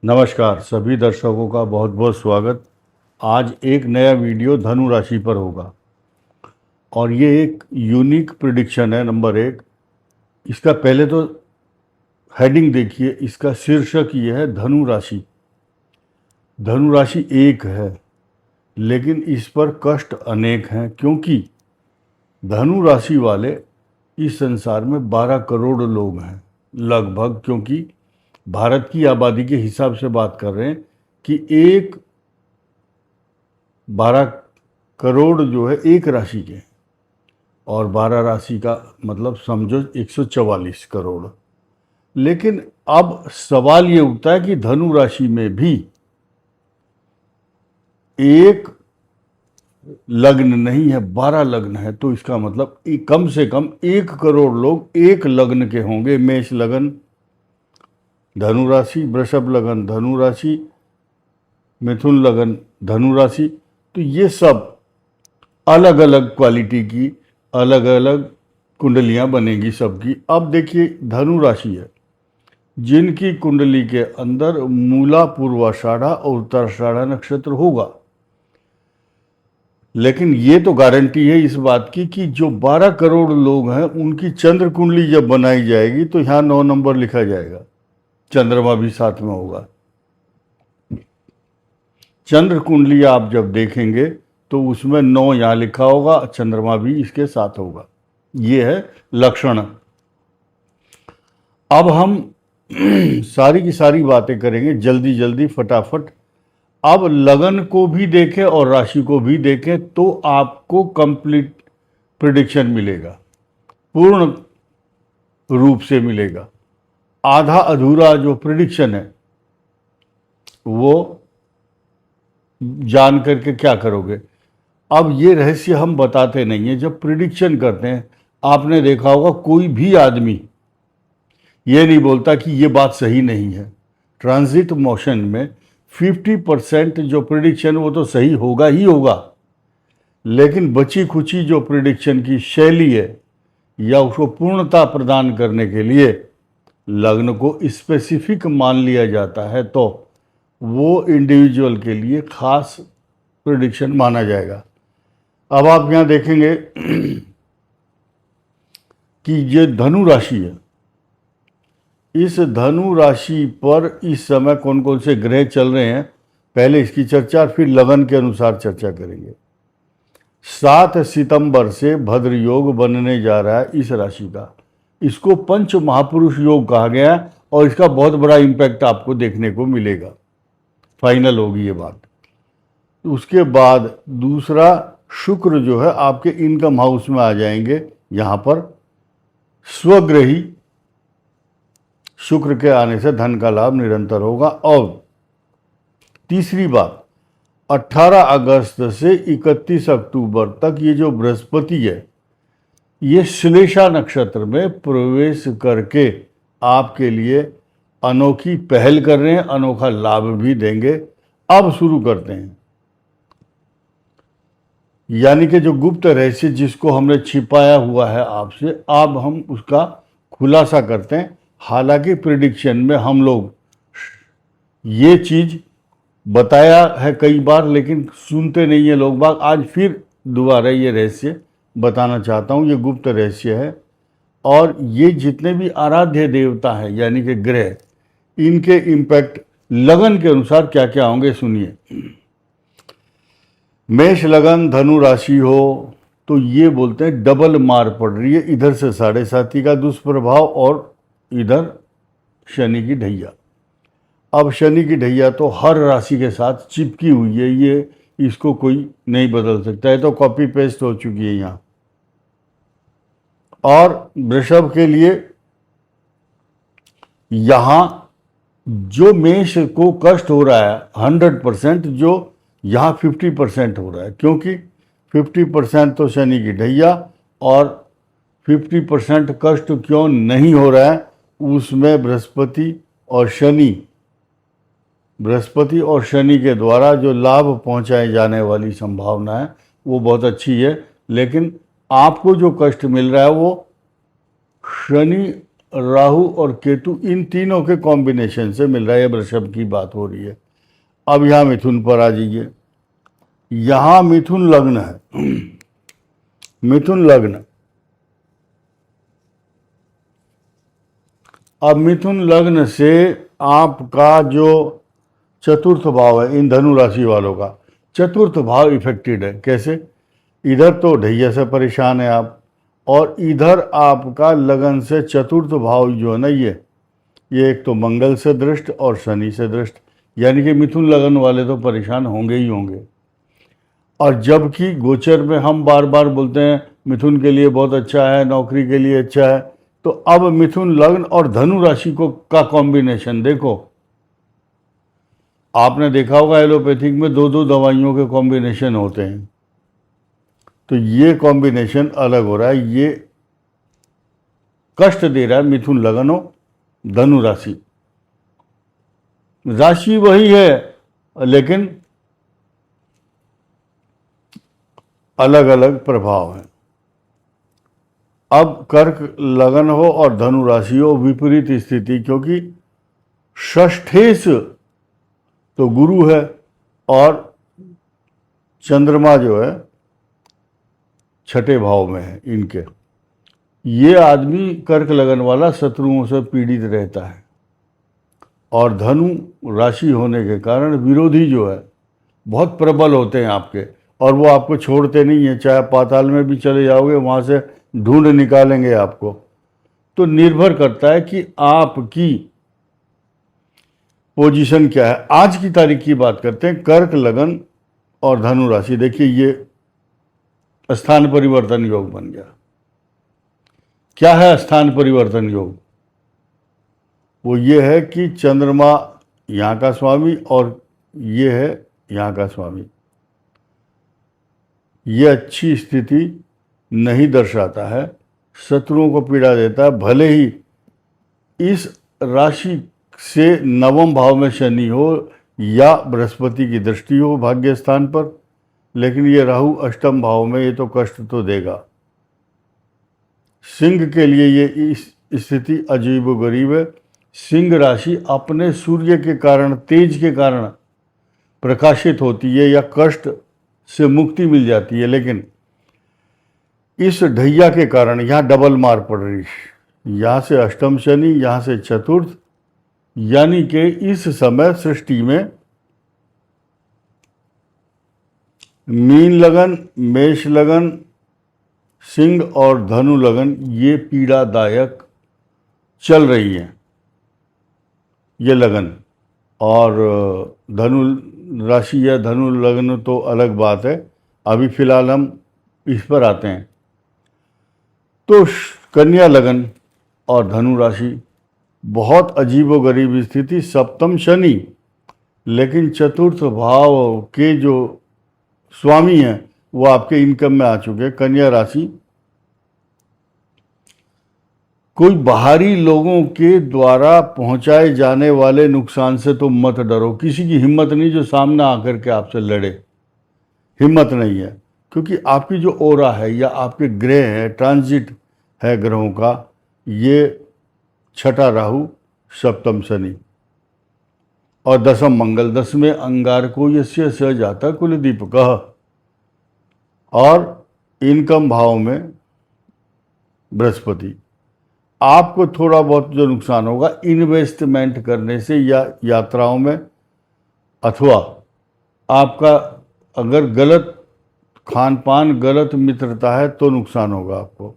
नमस्कार सभी दर्शकों का बहुत बहुत स्वागत। आज एक नया वीडियो धनु राशि पर होगा और ये एक यूनिक प्रिडिक्शन है। नंबर एक, इसका पहले तो हेडिंग देखिए, इसका शीर्षक ये है धनु राशि। धनु राशि एक है लेकिन इस पर कष्ट अनेक हैं, क्योंकि धनु राशि वाले इस संसार में 12 करोड़ लोग हैं लगभग, क्योंकि भारत की आबादी के हिसाब से बात कर रहे हैं कि 12 करोड़ जो है एक राशि के, और 12 राशि का मतलब समझो 144 करोड़। लेकिन अब सवाल ये उठता है कि धनु राशि में भी एक लग्न नहीं है, 12 लग्न है, तो इसका मतलब कम से कम 1 करोड़ लोग एक लग्न के होंगे। मेष लगन धनु राशि, वृषभ लगन धनु राशि, मिथुन लगन धनु राशि। तो ये सब अलग अलग क्वालिटी की अलग अलग कुंडलियां बनेगी सबकी। अब देखिए धनु राशि है जिनकी कुंडली के अंदर मूला, पूर्वाषाढ़ा और उत्तराषाढ़ा नक्षत्र होगा, लेकिन ये तो गारंटी है इस बात की कि जो 12 करोड़ लोग हैं उनकी चंद्र कुंडली जब बनाई जाएगी तो यहाँ 9 नंबर लिखा जाएगा, चंद्रमा भी साथ में होगा। चंद्र कुंडली आप जब देखेंगे तो उसमें 9 यहाँ लिखा होगा, चंद्रमा भी इसके साथ होगा। ये है लक्षण। अब हम सारी की सारी बातें करेंगे जल्दी जल्दी फटाफट। अब लगन को भी देखें और राशि को भी देखें तो आपको कंप्लीट प्रिडिक्शन मिलेगा, पूर्ण रूप से मिलेगा। आधा अधूरा जो प्रिडिक्शन है वो जान करके क्या करोगे। अब ये रहस्य हम बताते नहीं हैं। जब प्रिडिक्शन करते हैं, आपने देखा होगा कोई भी आदमी ये नहीं बोलता कि ये बात सही नहीं है। ट्रांजिट मोशन में 50% जो प्रिडिक्शन वो तो सही होगा ही होगा, लेकिन बची खुची जो प्रिडिक्शन की शैली है या उसको पूर्णता प्रदान करने के लिए लग्न को स्पेसिफिक मान लिया जाता है, तो वो इंडिविजुअल के लिए खास प्रिडिक्शन माना जाएगा। अब आप यहाँ देखेंगे कि ये धनु राशि है। इस धनु राशि पर इस समय कौन कौन से ग्रह चल रहे हैं, पहले इसकी चर्चा, फिर लगन के अनुसार चर्चा करेंगे। 7 सितंबर से भद्र योग बनने जा रहा है इस राशि का। इसको पंच महापुरुष योग कहा गया है और इसका बहुत बड़ा इम्पैक्ट आपको देखने को मिलेगा। फाइनल होगी ये बात। उसके बाद दूसरा, शुक्र जो है आपके इनकम हाउस में आ जाएंगे। यहाँ पर स्वग्रही शुक्र के आने से धन का लाभ निरंतर होगा। और तीसरी बात, 18 अगस्त से 31 अक्टूबर तक ये जो बृहस्पति है ये श्लेषा नक्षत्र में प्रवेश करके आपके लिए अनोखी पहल कर रहे हैं, अनोखा लाभ भी देंगे। अब शुरू करते हैं, यानी कि जो गुप्त रहस्य जिसको हमने छिपाया हुआ है आपसे, अब हम उसका खुलासा करते हैं। हालांकि प्रिडिक्शन में हम लोग ये चीज़ बताया है कई बार, लेकिन सुनते नहीं है लोग बाग। आज फिर दोबारा ये रहस्य बताना चाहता हूँ। ये गुप्त रहस्य है और ये जितने भी आराध्य देवता हैं यानी कि ग्रह, इनके इम्पैक्ट लगन के अनुसार क्या क्या होंगे सुनिए। मेष लगन धनु राशि हो तो ये बोलते हैं डबल मार पड़ रही है। इधर से 7.5 का दुष्प्रभाव और इधर शनि की ढैया। अब शनि की ढैया तो हर राशि के साथ चिपकी हुई है, ये इसको कोई नहीं बदल सकता है, तो कॉपी पेस्ट हो चुकी है यहाँ। और वृषभ के लिए यहाँ जो मेष को कष्ट हो रहा है 100%, जो यहाँ 50% हो रहा है, क्योंकि 50% तो शनि की ढैया और 50% कष्ट क्यों नहीं हो रहा है, उसमें बृहस्पति और शनि के द्वारा जो लाभ पहुंचाए जाने वाली संभावना है वो बहुत अच्छी है। लेकिन आपको जो कष्ट मिल रहा है वो शनि राहु और केतु, इन तीनों के कॉम्बिनेशन से मिल रहा है। वृषभ की बात हो रही है। अब यहाँ मिथुन पर आ जाइए। यहाँ मिथुन लग्न है। मिथुन लग्न, अब मिथुन लग्न से आपका जो चतुर्थ भाव है, इन धनु राशि वालों का चतुर्थ भाव इफेक्टेड है। कैसे? इधर तो ढैया से परेशान है आप, और इधर आपका लगन से चतुर्थ भाव जो है ना, ये एक तो मंगल से दृष्ट और शनि से दृष्ट, यानी कि मिथुन लगन वाले तो परेशान होंगे ही होंगे। और जबकि गोचर में हम बार बार बोलते हैं मिथुन के लिए बहुत अच्छा है, नौकरी के लिए अच्छा है, तो अब मिथुन लग्न और धनु राशि को का कॉम्बिनेशन देखो। आपने देखा होगा एलोपैथिक में दो दो दवाइयों के कॉम्बिनेशन होते हैं, तो ये कॉम्बिनेशन अलग हो रहा है। ये कष्ट दे रहा है मिथुन लगन हो धनु राशि। राशि वही है लेकिन अलग अलग प्रभाव है। अब कर्क लगन हो और धनु राशि हो, विपरीत स्थिति, क्योंकि षष्ठेश तो गुरु है और चंद्रमा जो है छठे भाव में है इनके। ये आदमी कर्क लगन वाला शत्रुओं से पीड़ित रहता है, और धनु राशि होने के कारण विरोधी जो है बहुत प्रबल होते हैं आपके, और वो आपको छोड़ते नहीं हैं। चाहे पाताल में भी चले जाओगे वहाँ से ढूंढ निकालेंगे आपको। तो निर्भर करता है कि आपकी पोजीशन क्या है। आज की तारीख की बात करते हैं। कर्क लगन और धनु राशि, देखिए ये स्थान परिवर्तन योग बन गया। क्या है स्थान परिवर्तन योग? वो ये है कि चंद्रमा यहाँ का स्वामी और ये है यहाँ का स्वामी। ये अच्छी स्थिति नहीं दर्शाता है, शत्रुओं को पीड़ा देता है। भले ही इस राशि से नवम भाव में शनि हो या बृहस्पति की दृष्टि हो भाग्य स्थान पर, लेकिन ये राहु अष्टम भाव में, ये तो कष्ट तो देगा। सिंह के लिए ये स्थिति अजीब गरीब है। सिंह राशि अपने सूर्य के कारण, तेज के कारण प्रकाशित होती है या कष्ट से मुक्ति मिल जाती है, लेकिन इस ढैया के कारण यहाँ डबल मार पड़ रही है। यहाँ से अष्टम शनि, यहाँ से चतुर्थ, यानी कि इस समय सृष्टि में मीन लगन, मेष लगन, सिंह और धनु लगन ये पीड़ादायक चल रही है ये लगन। और धनु राशि या धनु लगन तो अलग बात है, अभी फिलहाल हम इस पर आते हैं। तो कन्या लगन और धनु राशि, बहुत अजीबोगरीब स्थिति। सप्तम शनि, लेकिन चतुर्थ भाव के जो स्वामी हैं वो आपके इनकम में आ चुके हैं। कन्या राशि, कोई बाहरी लोगों के द्वारा पहुंचाए जाने वाले नुकसान से तो मत डरो। किसी की हिम्मत नहीं जो सामने आकर के आपसे लड़े, हिम्मत नहीं है, क्योंकि आपकी जो ओरा है या आपके ग्रह है, ट्रांजिट है ग्रहों का, ये छठा राहु, सप्तम शनि और दसम मंगल। दसवें अंगारको यस्य स जाता कुल दीपकः, और इनकम भाव में बृहस्पति। आपको थोड़ा बहुत जो नुकसान होगा इन्वेस्टमेंट करने से या यात्राओं में, अथवा आपका अगर गलत खान पान, गलत मित्रता है तो नुकसान होगा आपको।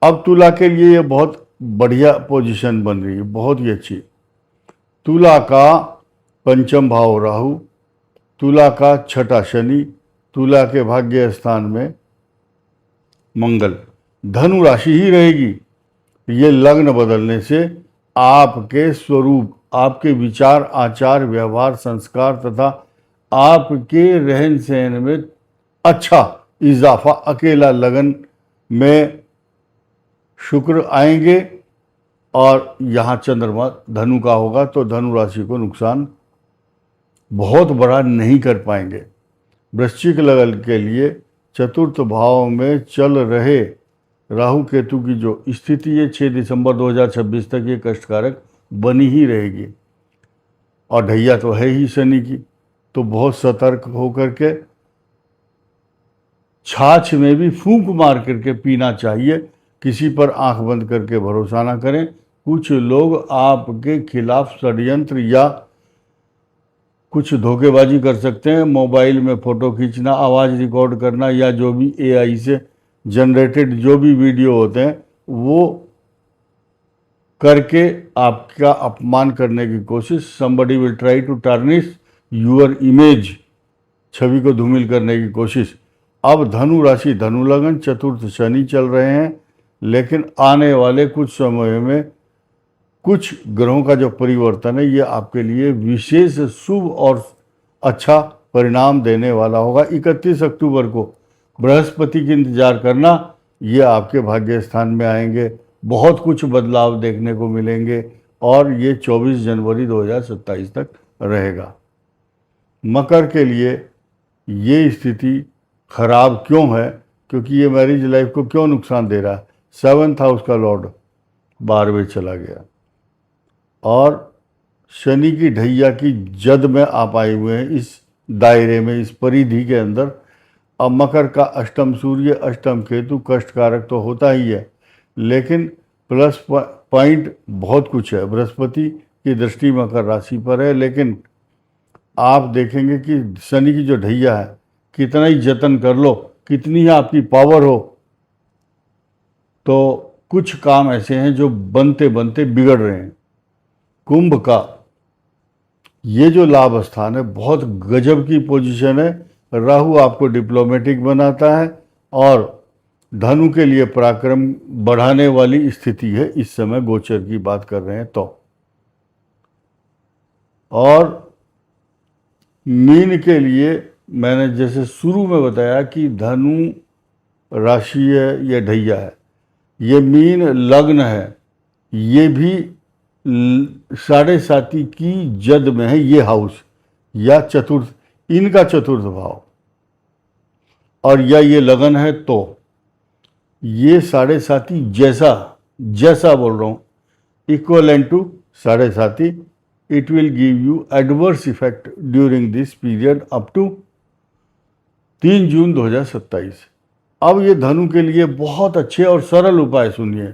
अब तुला के लिए ये बहुत बढ़िया पोजीशन बन रही है, बहुत ही अच्छी। तुला का पंचम भाव राहु, तुला का छठा शनि, तुला के भाग्य स्थान में मंगल। धनु राशि ही रहेगी। ये लग्न बदलने से आपके स्वरूप, आपके विचार, आचार, व्यवहार, संस्कार तथा आपके रहन सहन में अच्छा इजाफा, अकेला लगन में शुक्र आएंगे, और यहाँ चंद्रमा धनु का होगा तो धनु राशि को नुकसान बहुत बड़ा नहीं कर पाएंगे। वृश्चिक लगन के लिए चतुर्थ भाव में चल रहे राहु केतु की जो स्थिति है 6 दिसंबर 2026 तक ये कष्टकारक बनी ही रहेगी। और ढैया तो है ही शनि की, तो बहुत सतर्क होकर के छाछ में भी फूंक मार करके पीना चाहिए। किसी पर आंख बंद करके भरोसा ना करें। कुछ लोग आपके खिलाफ षड्यंत्र या कुछ धोखेबाजी कर सकते हैं। मोबाइल में फ़ोटो खींचना, आवाज़ रिकॉर्ड करना या जो भी एआई से जनरेटेड जो भी वीडियो होते हैं वो करके आपका अपमान करने की कोशिश। somebody will try to tarnish your image, छवि को धूमिल करने की कोशिश। अब धनु राशि, धनु लगन, चतुर्थ शनि चल रहे हैं, लेकिन आने वाले कुछ समय में कुछ ग्रहों का जो परिवर्तन है ये आपके लिए विशेष शुभ और अच्छा परिणाम देने वाला होगा। 31 अक्टूबर को बृहस्पति की इंतजार करना, ये आपके भाग्य स्थान में आएंगे। बहुत कुछ बदलाव देखने को मिलेंगे और ये 24 जनवरी 2027 तक रहेगा। मकर के लिए ये स्थिति खराब क्यों है? क्योंकि ये मैरिज लाइफ को क्यों नुकसान दे रहा है? 7th हाउस का लॉर्ड 12वें चला गया और शनि की ढैया की जद में आप आए हुए हैं इस दायरे में, इस परिधि के अंदर। अब मकर का अष्टम सूर्य, अष्टम केतु कष्टकारक तो होता ही है, लेकिन प्लस पॉइंट बहुत कुछ है। बृहस्पति की दृष्टि मकर राशि पर है, लेकिन आप देखेंगे कि शनि की जो ढैया है, कितना ही जतन कर लो, कितनी ही आपकी पावर हो, तो कुछ काम ऐसे हैं जो बनते बनते बिगड़ रहे हैं। कुंभ का ये जो लाभ स्थान है बहुत गजब की पोजीशन है। राहु आपको डिप्लोमेटिक बनाता है और धनु के लिए पराक्रम बढ़ाने वाली स्थिति है इस समय, गोचर की बात कर रहे हैं तो। और मीन के लिए मैंने जैसे शुरू में बताया कि धनु राशि है, ये ढैया है, ये मीन लग्न है, ये भी 7.5 की जद में है ये हाउस, या चतुर्थ, इनका चतुर्थ भाव, और या ये लगन है तो ये 7.5 जैसा बोल रहा हूँ, equivalent to 7.5, it will give you adverse effect during this period up to 3 जून 2027। अब ये धनु के लिए बहुत अच्छे और सरल उपाय सुनिए।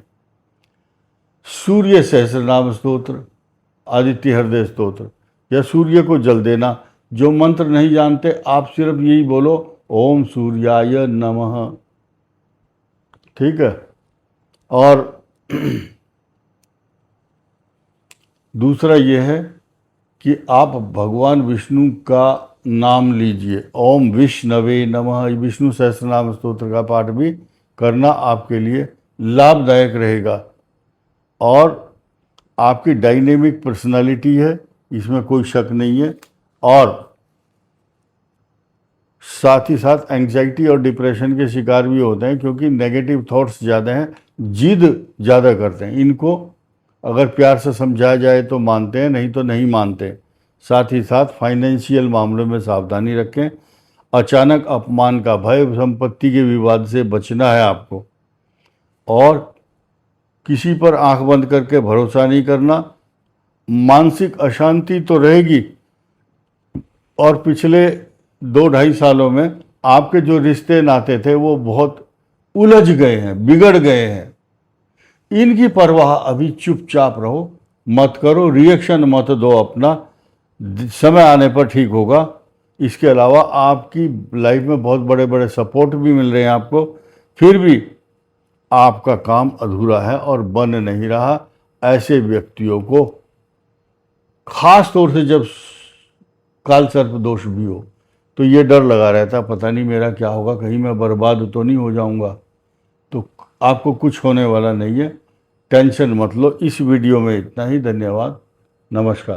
सूर्य सहस्रनाम स्तोत्र, आदित्य हृदय स्तोत्र या सूर्य को जल देना। जो मंत्र नहीं जानते आप सिर्फ यही बोलो ओम सूर्याय नमः, ठीक है। और दूसरा ये है कि आप भगवान विष्णु का नाम लीजिए, ओम विष्णवे नमः, विष्णु सहस्रनाम स्तोत्र का पाठ भी करना आपके लिए लाभदायक रहेगा। और आपकी डायनेमिक पर्सनालिटी है, इसमें कोई शक नहीं है। और साथ ही साथ एंग्जाइटी और डिप्रेशन के शिकार भी होते हैं, क्योंकि नेगेटिव थॉट्स ज़्यादा हैं, जिद ज़्यादा करते हैं। इनको अगर प्यार से समझाया जाए तो मानते हैं, नहीं तो नहीं मानते। साथ ही साथ फाइनेंशियल मामलों में सावधानी रखें। अचानक अपमान का भय, संपत्ति के विवाद से बचना है आपको। और किसी पर आंख बंद करके भरोसा नहीं करना। मानसिक अशांति तो रहेगी, और पिछले 2-2.5 सालों में आपके जो रिश्ते नाते थे वो बहुत उलझ गए हैं, बिगड़ गए हैं। इनकी परवाह अभी चुपचाप रहो, मत करो, रिएक्शन मत दो अपना, समय आने पर ठीक होगा। इसके अलावा आपकी लाइफ में बहुत बड़े बड़े सपोर्ट भी मिल रहे हैं आपको, फिर भी आपका काम अधूरा है और बन नहीं रहा। ऐसे व्यक्तियों को खास तौर से जब काल सर्प दोष भी हो तो ये डर लगा रहता, पता नहीं मेरा क्या होगा, कहीं मैं बर्बाद तो नहीं हो जाऊंगा। तो आपको कुछ होने वाला नहीं है, टेंशन मत लो। इस वीडियो में इतना ही। धन्यवाद, नमस्कार।